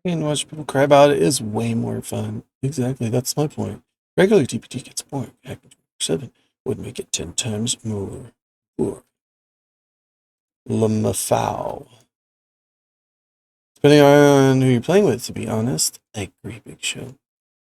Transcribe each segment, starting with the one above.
And watch people cry about it is way more fun. Exactly, that's my point. Regular TPT gets boring. Hacking 7 would make it 10 times more. Or Lamafau. Depending on who you're playing with, to be honest, I agree, Big Show.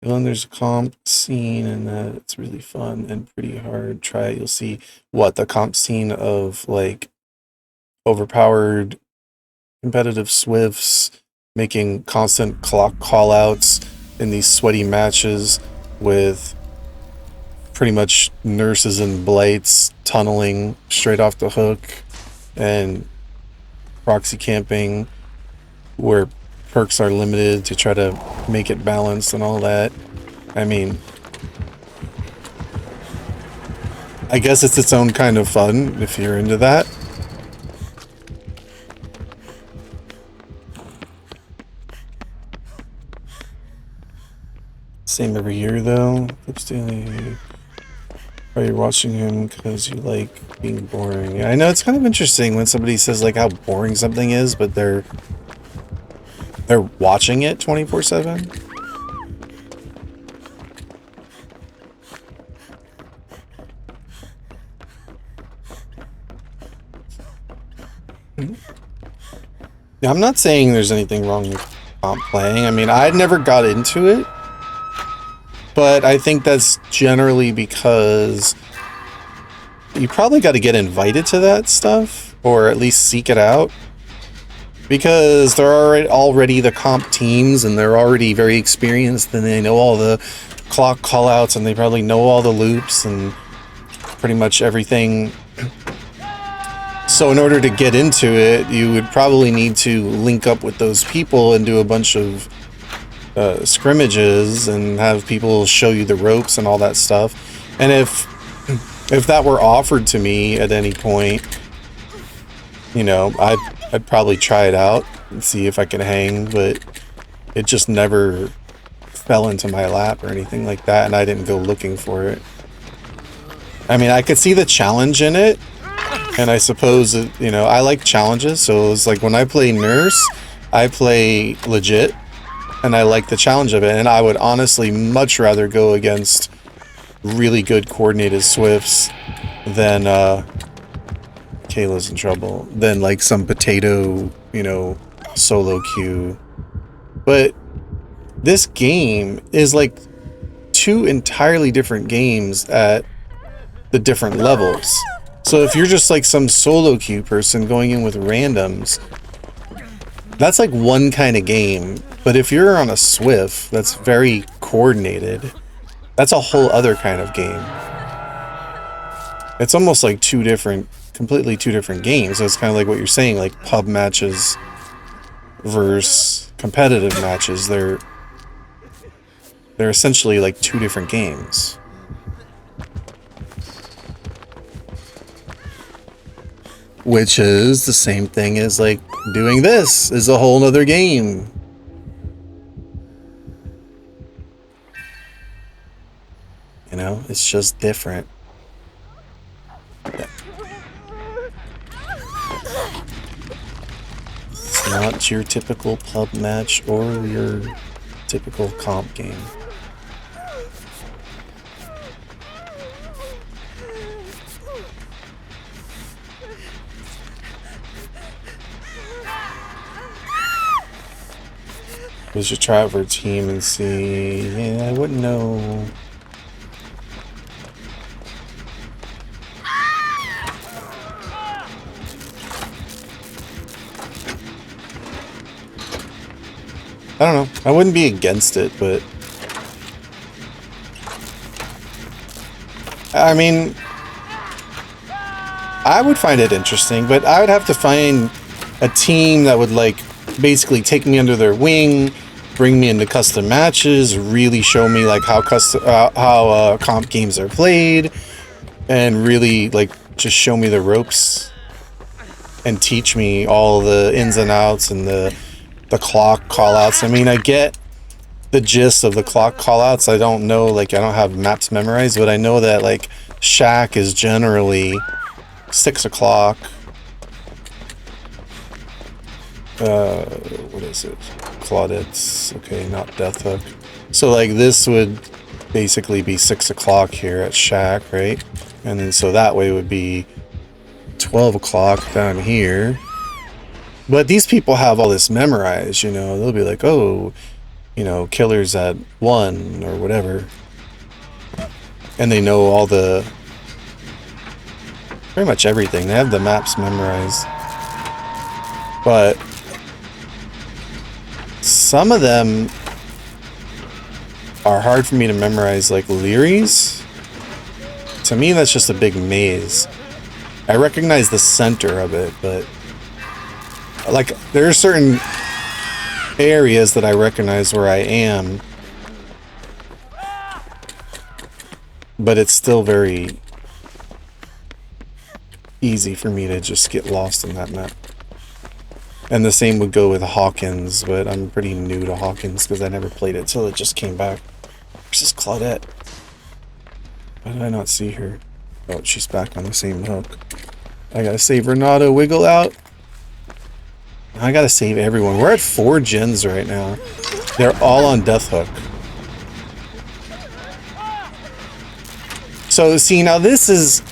And there's a comp scene and that it's really fun and pretty hard. Try it, you'll see what the comp scene of like overpowered competitive Swifts making constant clock callouts in these sweaty matches with pretty much nurses and blights tunneling straight off the hook and proxy camping where perks are limited to try to make it balanced and all that. I mean, I guess it's its own kind of fun if you're into that. Same every year though. Are you watching him because you like being boring? Yeah, I know it's kind of interesting when somebody says like how boring something is, but they're watching it 24/7. Yeah, I'm not saying there's anything wrong with comp playing. I mean, I never got into it, but I think that's generally because you probably got to get invited to that stuff, or at least seek it out. Because there are already the comp teams, and they're already very experienced, and they know all the clock callouts, and they probably know all the loops, and pretty much everything. So in order to get into it, you would probably need to link up with those people and do a bunch of scrimmages and have people show you the ropes and all that stuff. And if that were offered to me at any point, you know, I'd probably try it out and see if I can hang, but it just never fell into my lap or anything like that, and I didn't go looking for it. I mean, I could see the challenge in it, and I suppose, you know, I like challenges, so it's like when I play Nurse, I play legit, and I like the challenge of it, and I would honestly much rather go against really good coordinated Swifts than, Kayla's in trouble, than like some potato, you know, solo queue. But this game is like two entirely different games at the different levels. So if you're just like some solo queue person going in with randoms, that's like one kind of game. But if you're on a Swift that's very coordinated, that's a whole other kind of game. It's almost like completely two different games. So it's kind of like what you're saying, like pub matches versus competitive matches. They're essentially like two different games. Which is the same thing as like doing this is a whole nother game. You know, it's just different. Yeah. It's not your typical pub match or your typical comp game. We should try out for a team and see. Yeah, I wouldn't know. I don't know. I wouldn't be against it, but I mean, I would find it interesting, but I would have to find a team that would like basically take me under their wing, bring me into custom matches, really show me like how comp games are played, and really like just show me the ropes and teach me all the ins and outs and the clock callouts. I mean, I get the gist of the clock callouts. I don't know, like I don't have maps memorized, but I know that like Shack is generally 6 o'clock. What is it? Claudette's. Okay, not Death Hook. So like this would basically be 6 o'clock here at Shack, right? And then so that way would be 12 o'clock down here. But these people have all this memorized, you know. They'll be like, oh, you know, killer's at 1 or whatever. And they know all the... pretty much everything. They have the maps memorized. But some of them are hard for me to memorize, like Leary's. To me, that's just a big maze. I recognize the center of it, but like there are certain areas that I recognize where I am, but it's still very easy for me to just get lost in that map. And the same would go with Hawkins, but I'm pretty new to Hawkins because I never played it till it just came back. Where's this Claudette? Why did I not see her? Oh, she's back on the same hook. I gotta save Renato Wiggle out. I gotta save everyone. We're at 4 gens right now. They're all on Death Hook. So see, now this is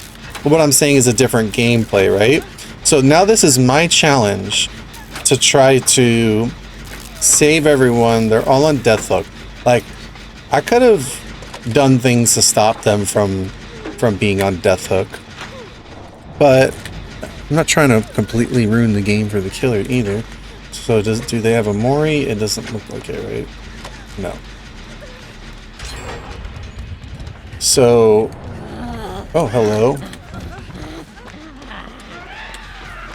what I'm saying is a different gameplay, right? So now this is my challenge to try to save everyone. They're all on Death Hook. Like, I could have done things to stop them from being on Death Hook, but I'm not trying to completely ruin the game for the killer either. So do they have a Mori? It doesn't look like it, right? No. So, oh, hello.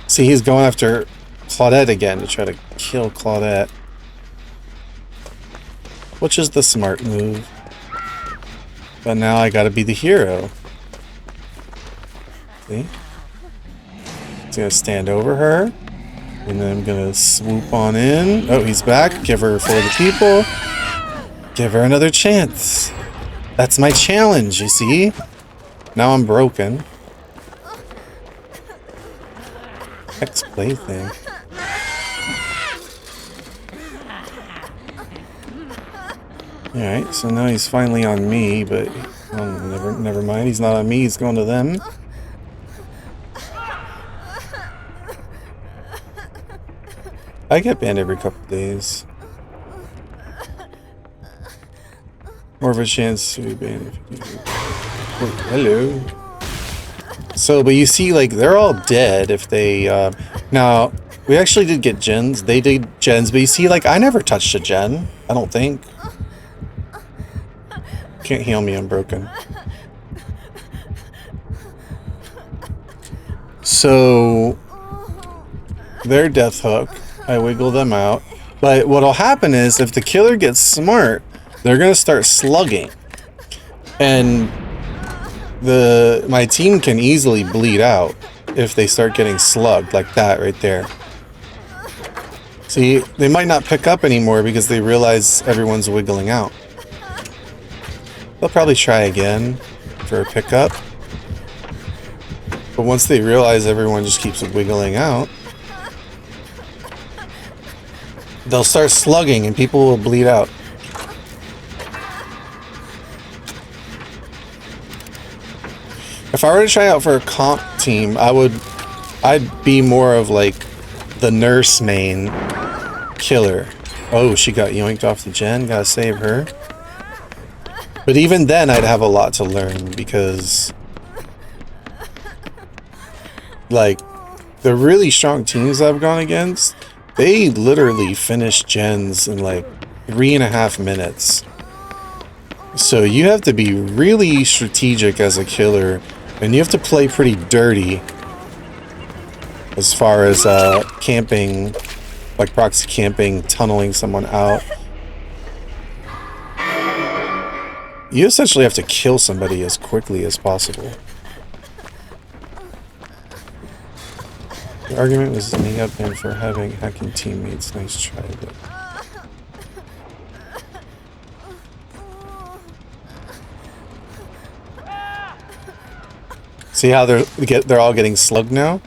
See, he's going after Claudette again to try to kill Claudette, which is the smart move. But now I gotta be the hero. See? He's gonna stand over her, and then I'm gonna swoop on in. Oh, he's back. Give her for the people. Give her another chance. That's my challenge, you see? Now I'm broken. Ex-plaything. Alright, so now he's finally on me, but never mind. He's not on me, he's going to them. I get banned every couple days. More of a chance to be banned. Oh, hello. So, but you see, like, they're all dead if they, now, we actually did get gens. They did gens, but you see, like, I never touched a gen. I don't think. Can't heal me, I'm broken. So, they're Death Hook. I wiggle them out. But what'll happen is, if the killer gets smart, they're gonna start slugging. And my team can easily bleed out if they start getting slugged like that right there. See, they might not pick up anymore because they realize everyone's wiggling out. They'll probably try again for a pickup. But once they realize everyone just keeps wiggling out, they'll start slugging and people will bleed out. If I were to try out for a comp team, I'd be more of like the nurse main killer. Oh, she got yoinked off the gen. Gotta save her. But even then, I'd have a lot to learn because, like, the really strong teams I've gone against, they literally finish gens in like 3.5 minutes. So you have to be really strategic as a killer, and you have to play pretty dirty as far as camping, like proxy camping, tunneling someone out. You essentially have to kill somebody as quickly as possible. The argument was me up him for having hacking teammates. Nice try, but... See how they're all getting slugged now?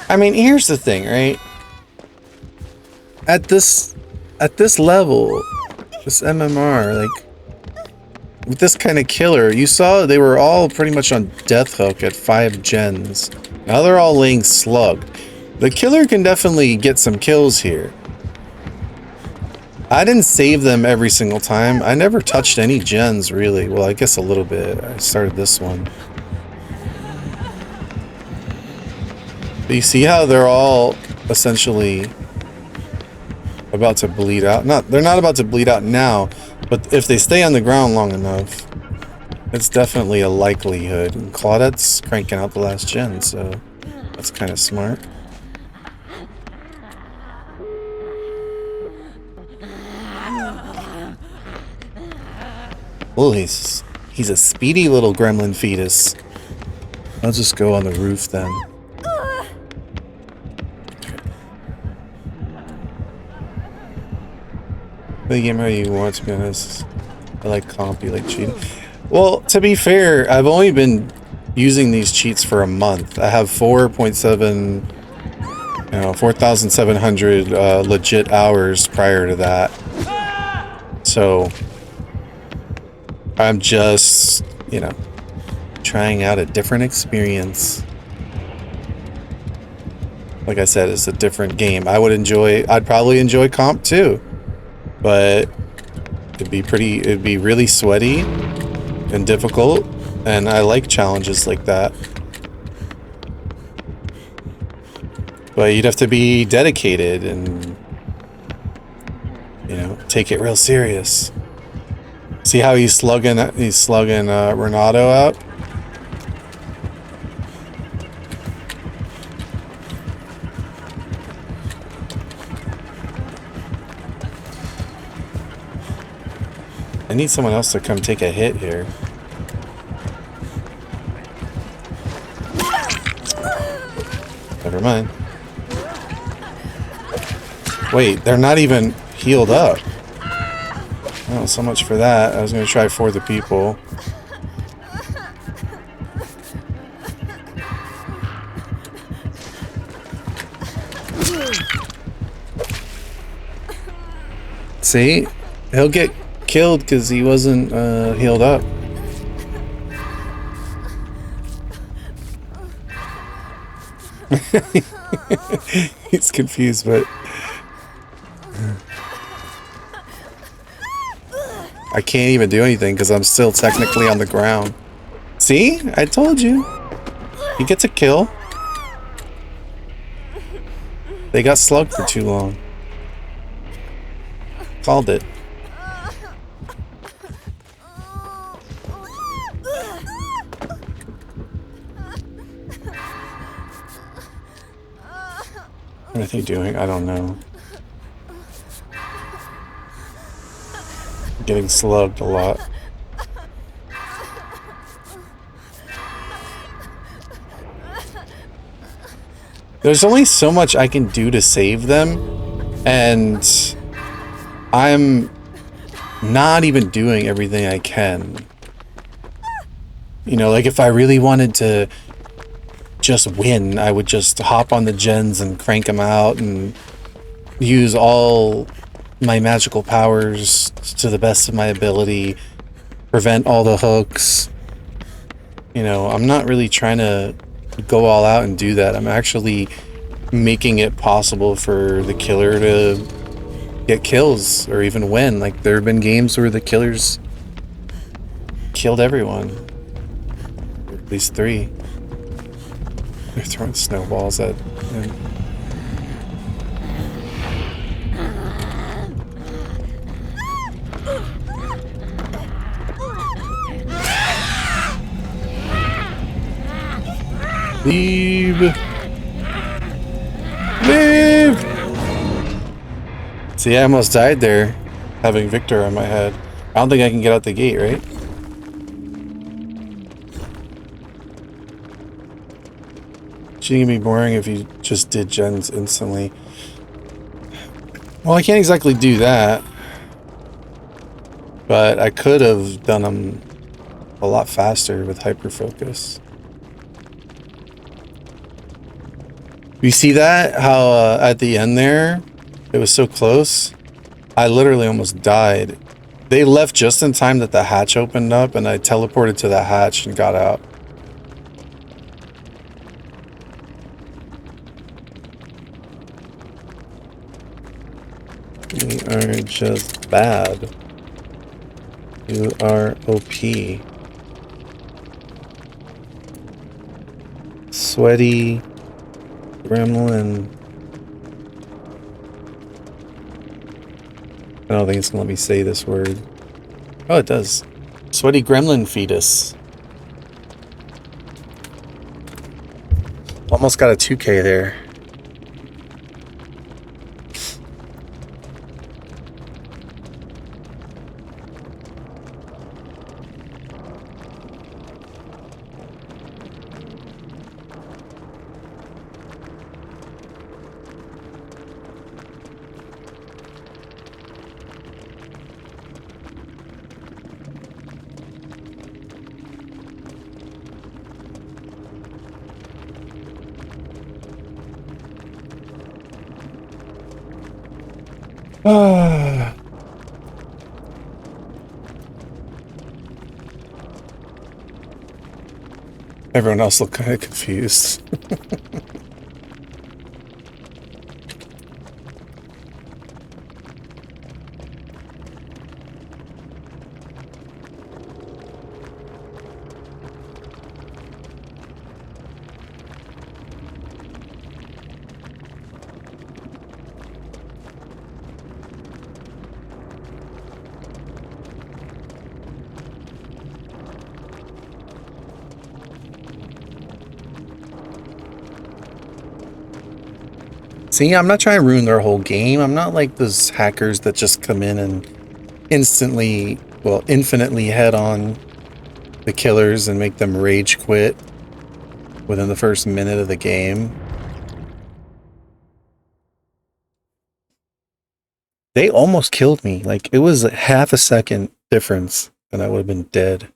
I mean, here's the thing, right? At this level, this MMR, like, with this kind of killer, you saw they were all pretty much on death hook at 5 gens. Now they're all laying slug. The killer can definitely get some kills here. I didn't save them every single time. I never touched any gens, really. Well, I guess a little bit. I started this one. But you see how they're all essentially about to bleed out? They're not about to bleed out now, but if they stay on the ground long enough, it's definitely a likelihood. And Claudette's cranking out the last gen, so that's kind of smart. Oh, he's a speedy little gremlin fetus. I'll just go on the roof then. The game how you want, to be honest. I like comp, you like cheating. Well, to be fair, I've only been using these cheats for a month. I have 4,700 legit hours prior to that. So I'm just, you know, trying out a different experience. Like I said, it's a different game. I'd probably enjoy comp too. But it'd be really sweaty and difficult, and I like challenges like that. But you'd have to be dedicated and, you know, take it real serious. See how he's slugging Renato out? I need someone else to come take a hit here. Never mind. Wait, they're not even healed up. Oh, so much for that. I was going to try for the people. See? He'll get killed because he wasn't healed up. He's confused, but I can't even do anything because I'm still technically on the ground. See? I told you. He gets a kill. They got slugged for too long. Called it. What are they doing? I don't know. Getting slugged a lot. There's only so much I can do to save them, and I'm not even doing everything I can. You know, like if I really wanted to just win, I would just hop on the gens and crank them out and use all my magical powers to the best of my ability, prevent all the hooks. You know, I'm not really trying to go all out and do that. I'm actually making it possible for the killer to get kills or even win. Like, there have been games where the killers killed everyone. Or at least 3. They're throwing snowballs at him. Leave! Leave! See, I almost died there, having Victor on my head. I don't think I can get out the gate, right? Cheating can be boring if you just did gens instantly. Well, I can't exactly do that. But I could have done them a lot faster with hyper focus. You see that? How at the end there, it was so close. I literally almost died. They left just in time that the hatch opened up, and I teleported to the hatch and got out. We are just bad. You are OP. Sweaty gremlin. I don't think it's gonna let me say this word. Oh, it does. Sweaty gremlin fetus. Almost got a 2K there. Everyone else looked kind of confused. See, I'm not trying to ruin their whole game. I'm not like those hackers that just come in and instantly, well, infinitely head on the killers and make them rage quit within the first minute of the game. They almost killed me. Like, it was a half a second difference and I would have been dead.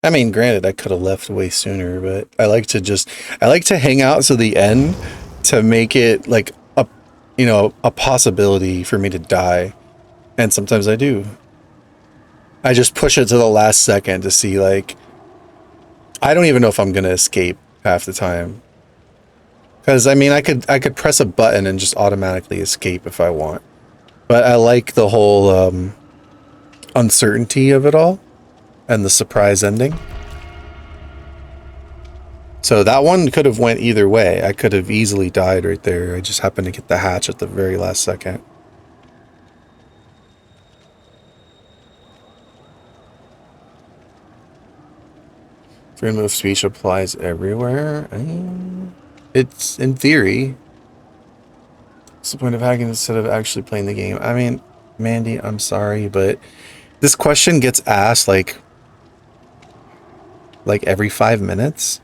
I mean, granted, I could have left way sooner, but I like to hang out to the end to make it like a possibility for me to die. And sometimes I do. I just push it to the last second to see, like, I don't even know if I'm gonna escape half the time. Because I mean, I could press a button and just automatically escape if I want. But I like the whole uncertainty of it all and the surprise ending. So that one could have went either way. I could have easily died right there. I just happened to get the hatch at the very last second. Freedom of speech applies everywhere. It's in theory. What's the point of hacking instead of actually playing the game? I mean, Mandy, I'm sorry, but this question gets asked like every 5 minutes.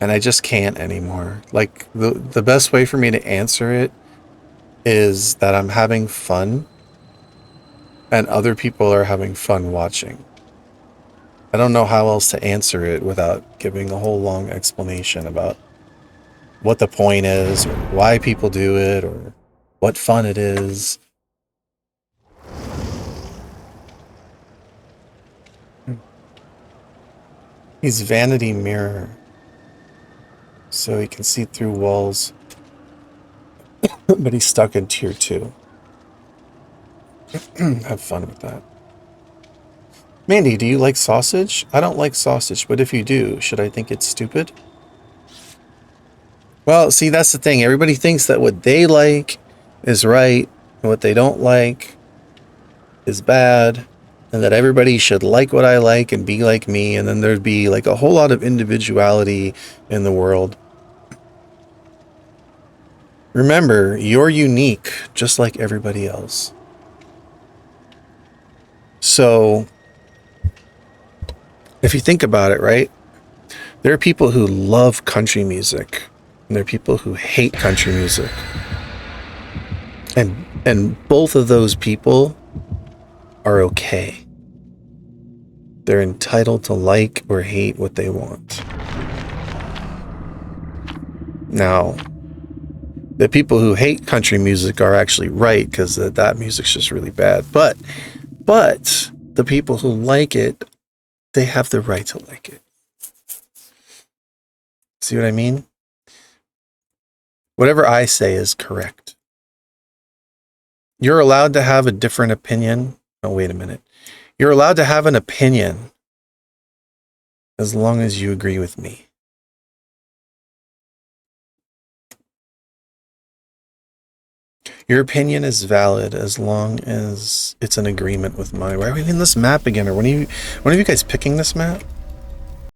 And I just can't anymore. Like, the best way for me to answer it is that I'm having fun and other people are having fun watching. I don't know how else to answer it without giving a whole long explanation about what the point is, or why people do it, or what fun it is. He's Vanity Mirror. So he can see through walls. But he's stuck in tier 2. Have fun with that. Mandy, do you like sausage? I don't like sausage, but if you do, should I think it's stupid? Well, see, that's the thing. Everybody thinks that what they like is right, and what they don't like is bad, and that everybody should like what I like and be like me, and then there'd be like a whole lot of individuality in the world. Remember, you're unique, just like everybody else. So, if you think about it, right? There are people who love country music, and there are people who hate country music. And both of those people are okay. They're entitled to like or hate what they want. Now, the people who hate country music are actually right, because that music's just really bad. But the people who like it, they have the right to like it. See what I mean? Whatever I say is correct. You're allowed to have a different opinion. Oh, wait a minute. You're allowed to have an opinion as long as you agree with me. Your opinion is valid as long as it's an agreement with mine. Why are we in this map again? Or when are you guys picking this map?